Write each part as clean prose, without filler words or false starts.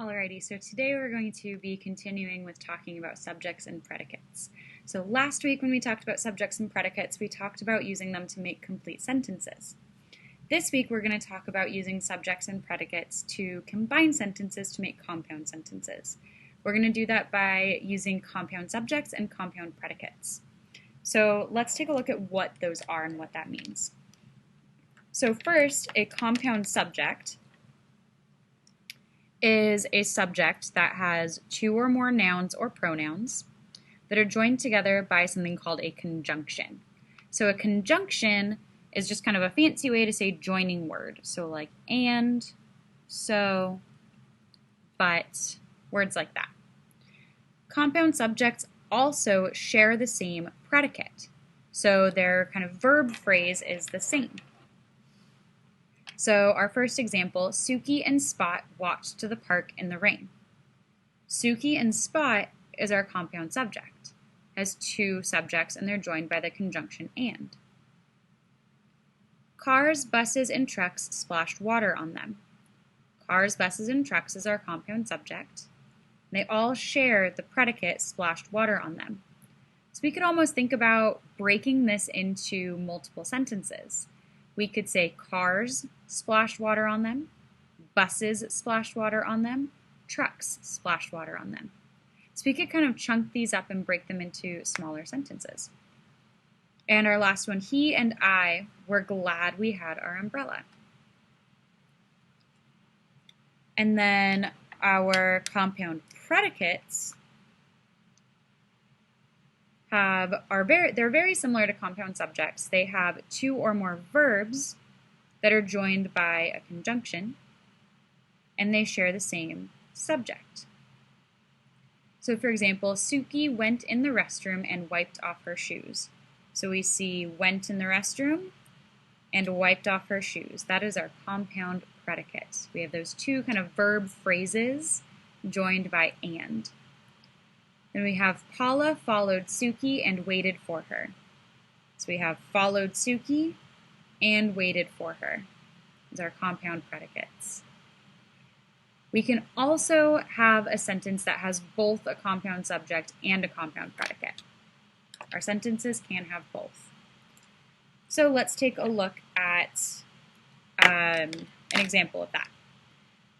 Alrighty, so today we're going to be continuing with talking about subjects and predicates. So last week when we talked about subjects and predicates, we talked about using them to make complete sentences. This week we're going to talk about using subjects and predicates to combine sentences to make compound sentences. We're going to do that by using compound subjects and compound predicates. So let's take a look at what those are and what that means. So first, a compound subject is a subject that has two or more nouns or pronouns that are joined together by something called a conjunction. So a conjunction is just kind of a fancy way to say joining word. So like and, so, but, words like that. Compound subjects also share the same predicate. So their kind of verb phrase is the same. So our first example, Suki and Spot walked to the park in the rain. Suki and Spot is our compound subject. It has two subjects and they're joined by the conjunction and. Cars, buses, and trucks splashed water on them. Cars, buses, and trucks is our compound subject. They all share the predicate splashed water on them. So we could almost think about breaking this into multiple sentences. We could say cars splashed water on them, buses splashed water on them, trucks splashed water on them. So we could kind of chunk these up and break them into smaller sentences. And our last one, he and I were glad we had our umbrella. And then our compound predicates they're very similar to compound subjects. They have two or more verbs that are joined by a conjunction, and they share the same subject. So for example, Suki went in the restroom and wiped off her shoes. So we see went in the restroom and wiped off her shoes. That is our compound predicate. We have those two kind of verb phrases joined by and. Then we have Paula followed Suki and waited for her. So we have followed Suki and waited for her. These are compound predicates. We can also have a sentence that has both a compound subject and a compound predicate. Our sentences can have both. So let's take a look at an example of that.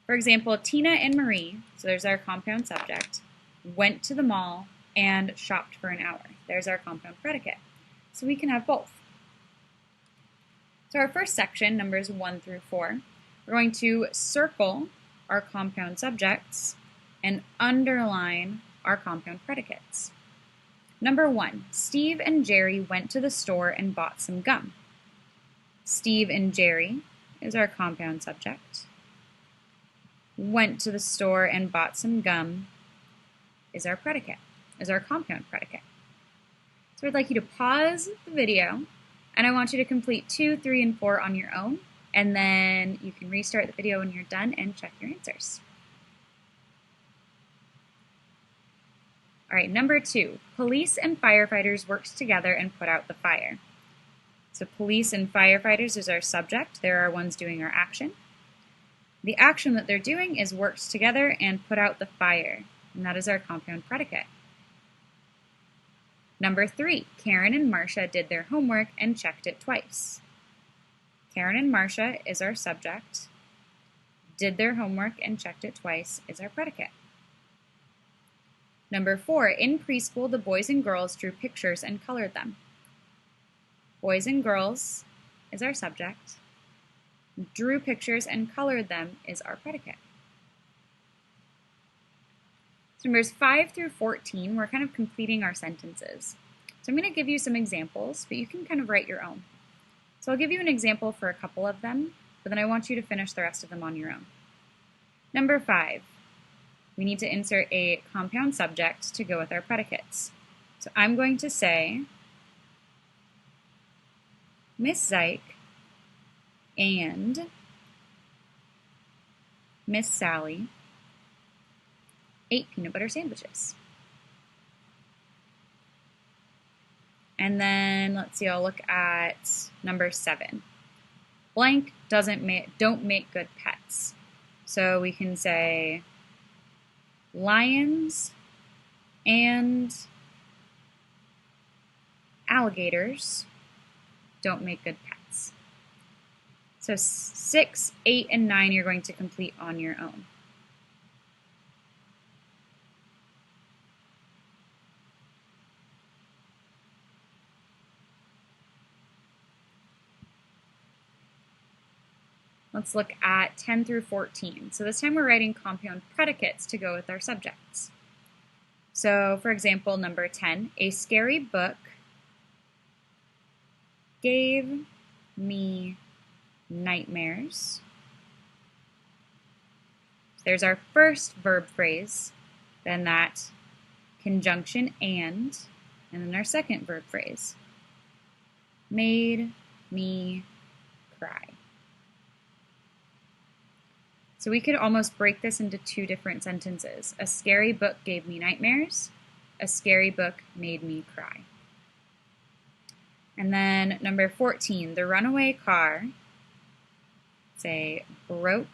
For example, Tina and Marie, so there's our compound subject, went to the mall and shopped for an hour. There's our compound predicate. So we can have both. So our first section, numbers 1 through 4, we're going to circle our compound subjects and underline our compound predicates. Number 1, Steve and Jerry went to the store and bought some gum. Steve and Jerry is our compound subject. Went to the store and bought some gum is our predicate, is our compound predicate. So I'd like you to pause the video, and I want you to complete 2, 3, and 4 on your own, and then you can restart the video when you're done and check your answers. All right, number 2, police and firefighters worked together and put out the fire. So police and firefighters is our subject. They're our ones doing our action. The action that they're doing is worked together and put out the fire. And that is our compound predicate. Number 3, Karen and Marcia did their homework and checked it twice. Karen and Marcia is our subject. Did their homework and checked it twice is our predicate. Number 4, in preschool, the boys and girls drew pictures and colored them. Boys and girls is our subject. Drew pictures and colored them is our predicate. So numbers 5 through 14, we're kind of completing our sentences. So I'm going to give you some examples, but you can kind of write your own. So I'll give you an example for a couple of them, but then I want you to finish the rest of them on your own. Number 5, we need to insert a compound subject to go with our predicates. So I'm going to say, Miss Zyke and Miss Sally ate peanut butter sandwiches. And then let's see, I'll look at number 7. Blank don't make good pets. So we can say lions and alligators don't make good pets. So 6, 8, and 9 you're going to complete on your own. Let's look at 10 through 14. So this time we're writing compound predicates to go with our subjects. So for example, number 10, a scary book gave me nightmares. So there's our first verb phrase, then that conjunction and then our second verb phrase, made me cry. So we could almost break this into two different sentences. A scary book gave me nightmares. A scary book made me cry. And then number 14, the runaway car, say, broke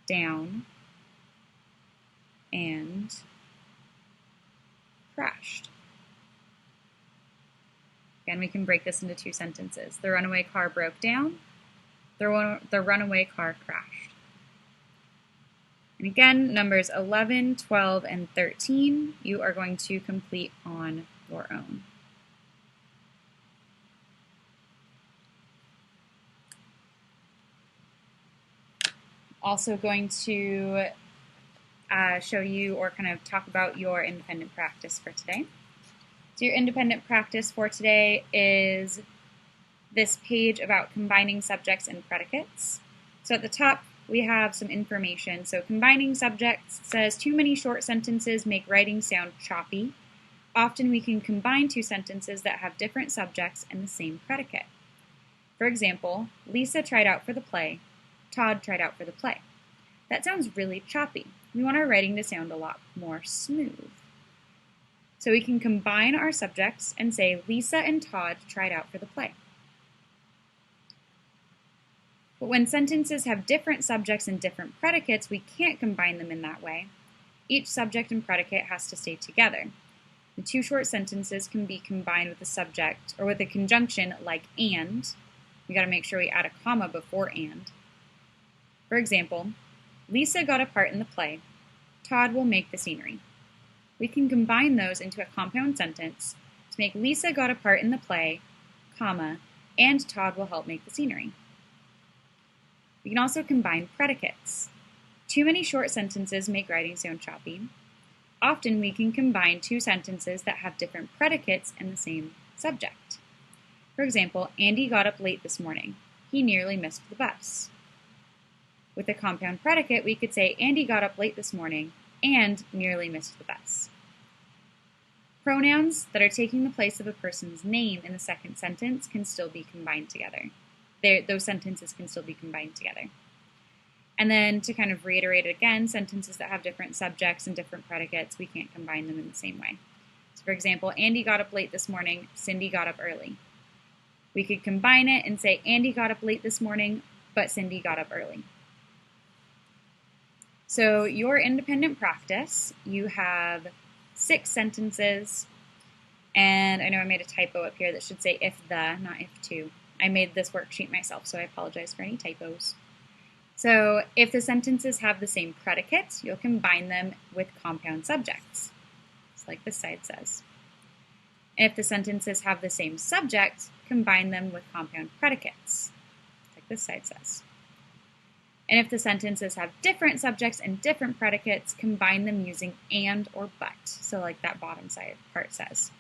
down and crashed. Again, we can break this into two sentences. The runaway car broke down. The runaway car crashed. And again, numbers 11, 12, and 13, you are going to complete on your own. Also going to show you or kind of talk about your independent practice for today. So your independent practice for today is this page about combining subjects and predicates. So at the top, we have some information. So combining subjects says too many short sentences make writing sound choppy. Often we can combine two sentences that have different subjects and the same predicate. For example, Lisa tried out for the play. Todd tried out for the play. That sounds really choppy. We want our writing to sound a lot more smooth. So we can combine our subjects and say Lisa and Todd tried out for the play. But when sentences have different subjects and different predicates, we can't combine them in that way. Each subject and predicate has to stay together. The two short sentences can be combined with a subject or with a conjunction like and. We got to make sure we add a comma before and. For example, Lisa got a part in the play. Todd will make the scenery. We can combine those into a compound sentence to make Lisa got a part in the play, comma, and Todd will help make the scenery. We can also combine predicates. Too many short sentences make writing sound choppy. Often we can combine two sentences that have different predicates and the same subject. For example, Andy got up late this morning. He nearly missed the bus. With a compound predicate, we could say Andy got up late this morning and nearly missed the bus. Pronouns that are taking the place of a person's name in the second sentence can still be combined together. Those sentences can still be combined together. And then to kind of reiterate it again, sentences that have different subjects and different predicates, we can't combine them in the same way. So for example, Andy got up late this morning, Cindy got up early. We could combine it and say Andy got up late this morning, but Cindy got up early. So your independent practice, you have 6 sentences, and I know I made a typo up here that should say if the, not if to. I made this worksheet myself, so I apologize for any typos. So if the sentences have the same predicate, you'll combine them with compound subjects, just like this side says. And if the sentences have the same subject, combine them with compound predicates, like this side says. And if the sentences have different subjects and different predicates, combine them using and or but, so like that bottom side part says.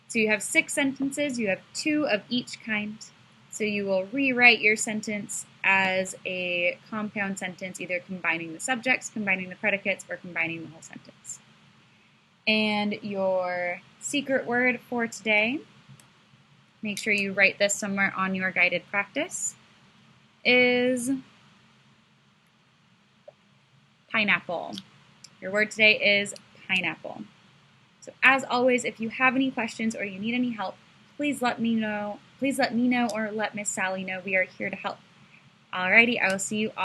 So you have 6 sentences, you have 2 of each kind. So you will rewrite your sentence as a compound sentence, either combining the subjects, combining the predicates, or combining the whole sentence. And your secret word for today, make sure you write this somewhere on your guided practice, is pineapple. Your word today is pineapple. So as always, if you have any questions or you need any help, please let me know. Please let me know or let Miss Sally know. We are here to help. Alrighty, I will see you all.